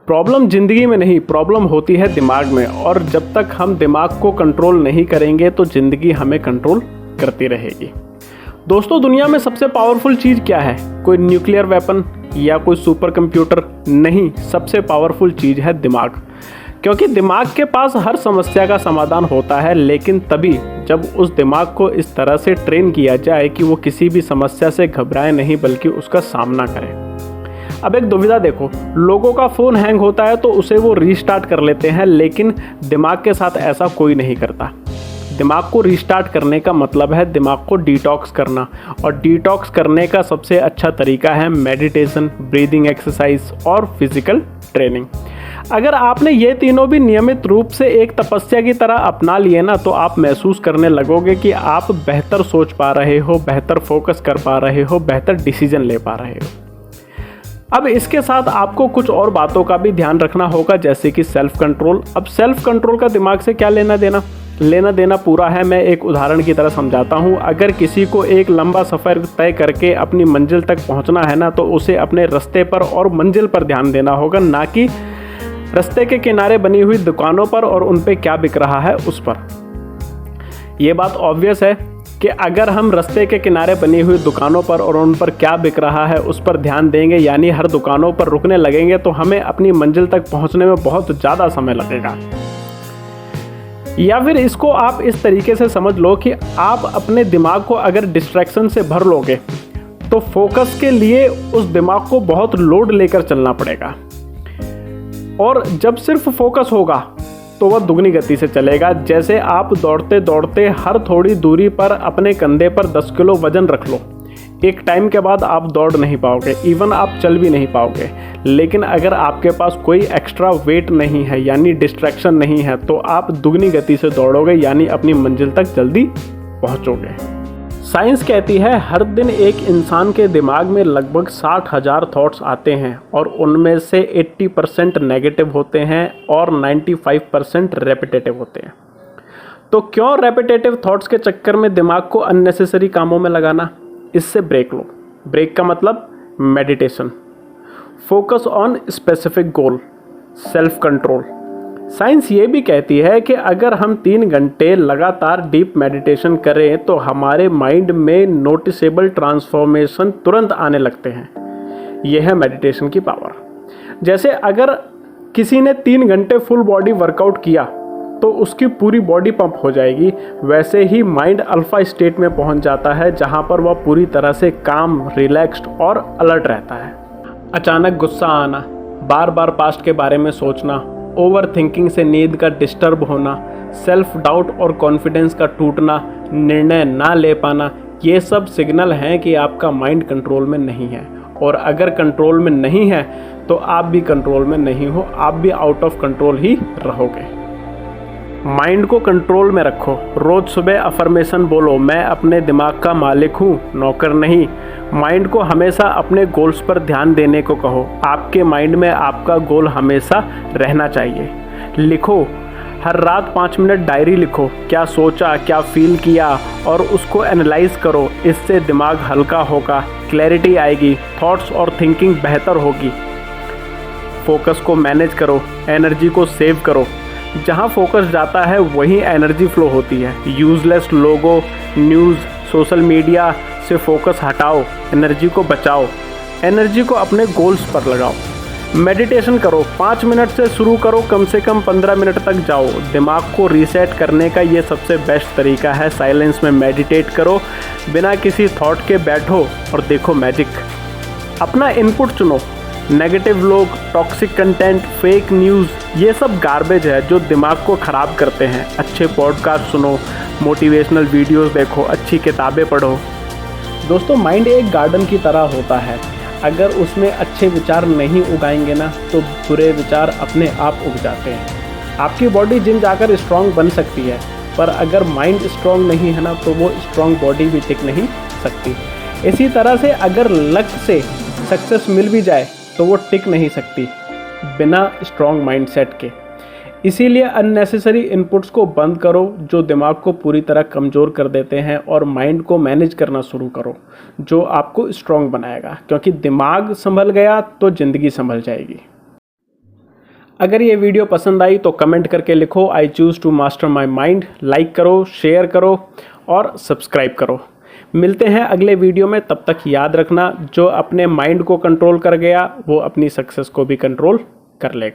Problem ज़िंदगी में नहीं, प्रॉब्लम होती है दिमाग में। और जब तक हम दिमाग को कंट्रोल नहीं करेंगे तो ज़िंदगी हमें कंट्रोल करती रहेगी। दोस्तों, दुनिया में सबसे पावरफुल चीज़ क्या है? कोई न्यूक्लियर वेपन या कोई सुपर कंप्यूटर नहीं, सबसे पावरफुल चीज़ है दिमाग। क्योंकि दिमाग के पास हर समस्या का समाधान होता है, लेकिन तभी जब उस दिमाग को इस तरह से ट्रेन किया जाए कि वो किसी भी समस्या से घबराए नहीं बल्कि उसका सामना करे। अब एक दुविधा देखो, लोगों का फ़ोन हैंग होता है तो उसे वो रीस्टार्ट कर लेते हैं, लेकिन दिमाग के साथ ऐसा कोई नहीं करता। दिमाग को रीस्टार्ट करने का मतलब है दिमाग को डिटॉक्स करना, और डिटॉक्स करने का सबसे अच्छा तरीका है मेडिटेशन, ब्रीदिंग एक्सरसाइज और फिजिकल ट्रेनिंग। अगर आपने ये तीनों भी नियमित रूप से एक तपस्या की तरह अपना लिए ना, तो आप महसूस करने लगोगे कि आप बेहतर सोच पा रहे हो, बेहतर फोकस कर पा रहे हो, बेहतर डिसीजन ले पा रहे हो। अब इसके साथ आपको कुछ और बातों का भी ध्यान रखना होगा, जैसे कि सेल्फ कंट्रोल। अब सेल्फ कंट्रोल का दिमाग से क्या लेना देना पूरा है। मैं एक उदाहरण की तरह समझाता हूँ। अगर किसी को एक लंबा सफ़र तय करके अपनी मंजिल तक पहुँचना है ना, तो उसे अपने रास्ते पर और मंजिल पर ध्यान देना होगा, ना कि रास्ते के किनारे बनी हुई दुकानों पर और उन पे क्या बिक रहा है उस पर। ये बात ऑब्वियस है कि अगर हम रास्ते के किनारे बनी हुई दुकानों पर और उन पर क्या बिक रहा है उस पर ध्यान देंगे, यानी हर दुकानों पर रुकने लगेंगे, तो हमें अपनी मंजिल तक पहुंचने में बहुत ज़्यादा समय लगेगा। या फिर इसको आप इस तरीके से समझ लो कि आप अपने दिमाग को अगर डिस्ट्रैक्शन से भर लोगे तो फोकस के लिए उस दिमाग को बहुत लोड लेकर चलना पड़ेगा, और जब सिर्फ फोकस होगा तो वह दुगनी गति से चलेगा। जैसे आप दौड़ते दौड़ते हर थोड़ी दूरी पर अपने कंधे पर 10 किलो वजन रख लो, एक टाइम के बाद आप दौड़ नहीं पाओगे, इवन आप चल भी नहीं पाओगे। लेकिन अगर आपके पास कोई एक्स्ट्रा वेट नहीं है, यानी डिस्ट्रैक्शन नहीं है, तो आप दुगनी गति से दौड़ोगे, यानी अपनी मंजिल तक जल्दी पहुंचोगे। साइंस कहती है हर दिन एक इंसान के दिमाग में लगभग 60,000 थॉट्स आते हैं, और उनमें से 80% नेगेटिव होते हैं और 95% रेपिटेटिव होते हैं। तो क्यों रेपिटेटिव थॉट्स के चक्कर में दिमाग को अननेसेसरी कामों में लगाना? इससे ब्रेक लो। ब्रेक का मतलब meditation, focus on specific goal, self control. Science ये भी कहती है कि अगर हम 3 घंटे लगातार डीप मेडिटेशन करें तो हमारे माइंड में नोटिसेबल ट्रांसफॉर्मेशन तुरंत आने लगते हैं। यह है मेडिटेशन की पावर। जैसे अगर किसी ने 3 घंटे फुल बॉडी वर्कआउट किया तो उसकी पूरी बॉडी पंप हो जाएगी, वैसे ही माइंड अल्फा स्टेट में पहुंच जाता है, जहां पर वह पूरी तरह से काम, रिलैक्स्ड और अलर्ट रहता है। अचानक गुस्सा आना, बार बार पास्ट के बारे में सोचना, ओवर थिंकिंग से नींद का डिस्टर्ब होना, सेल्फ डाउट और कॉन्फिडेंस का टूटना, निर्णय ना ले पाना, ये सब सिग्नल हैं कि आपका माइंड कंट्रोल में नहीं है। और अगर कंट्रोल में नहीं है तो आप भी कंट्रोल में नहीं हो, आप भी आउट ऑफ कंट्रोल ही रहोगे। माइंड को कंट्रोल में रखो। रोज़ सुबह अफर्मेशन बोलो, मैं अपने दिमाग का मालिक हूँ, नौकर नहीं। माइंड को हमेशा अपने गोल्स पर ध्यान देने को कहो। आपके माइंड में आपका गोल हमेशा रहना चाहिए। लिखो, हर रात 5 मिनट डायरी लिखो, क्या सोचा, क्या फील किया, और उसको एनालाइज करो। इससे दिमाग हल्का होगा, क्लैरिटी आएगी, थॉट्स और थिंकिंग बेहतर होगी। फोकस को मैनेज करो, एनर्जी को सेव करो। जहाँ फोकस जाता है वहीं एनर्जी फ्लो होती है। यूजलेस लोगो, न्यूज़, सोशल मीडिया से फोकस हटाओ, एनर्जी को बचाओ, एनर्जी को अपने गोल्स पर लगाओ। मेडिटेशन करो, 5 मिनट से शुरू करो, कम से कम 15 मिनट तक जाओ। दिमाग को रीसेट करने का ये सबसे बेस्ट तरीका है। साइलेंस में मेडिटेट करो, बिना किसी थॉट के बैठो और देखो मैजिक। अपना इनपुट चुनो। नेगेटिव लोग, टॉक्सिक कंटेंट, फेक न्यूज़, ये सब गार्बेज है जो दिमाग को ख़राब करते हैं। अच्छे पॉडकास्ट सुनो, मोटिवेशनल वीडियोस देखो, अच्छी किताबें पढ़ो। दोस्तों, माइंड एक गार्डन की तरह होता है। अगर उसमें अच्छे विचार नहीं उगाएंगे ना, तो बुरे विचार अपने आप उग जाते हैं। आपकी बॉडी जिम जाकर स्ट्रांग बन सकती है, पर अगर माइंड स्ट्रांग नहीं है ना, तो वो स्ट्रांग बॉडी भी टिक नहीं सकती। इसी तरह से अगर लक से सक्सेस मिल भी जाए तो वो टिक नहीं सकती बिना स्ट्रॉन्ग माइंडसेट के। इसीलिए अननेसेसरी इनपुट्स को बंद करो जो दिमाग को पूरी तरह कमज़ोर कर देते हैं, और माइंड को मैनेज करना शुरू करो जो आपको स्ट्रॉन्ग बनाएगा। क्योंकि दिमाग संभल गया तो ज़िंदगी संभल जाएगी। अगर ये वीडियो पसंद आई तो कमेंट करके लिखो I choose to master my mind. Like करो, शेयर करो और सब्सक्राइब करो। मिलते हैं अगले वीडियो में, तब तक याद रखना जो अपने माइंड को कंट्रोल कर गया वो अपनी सक्सेस को भी कंट्रोल कर लेगा।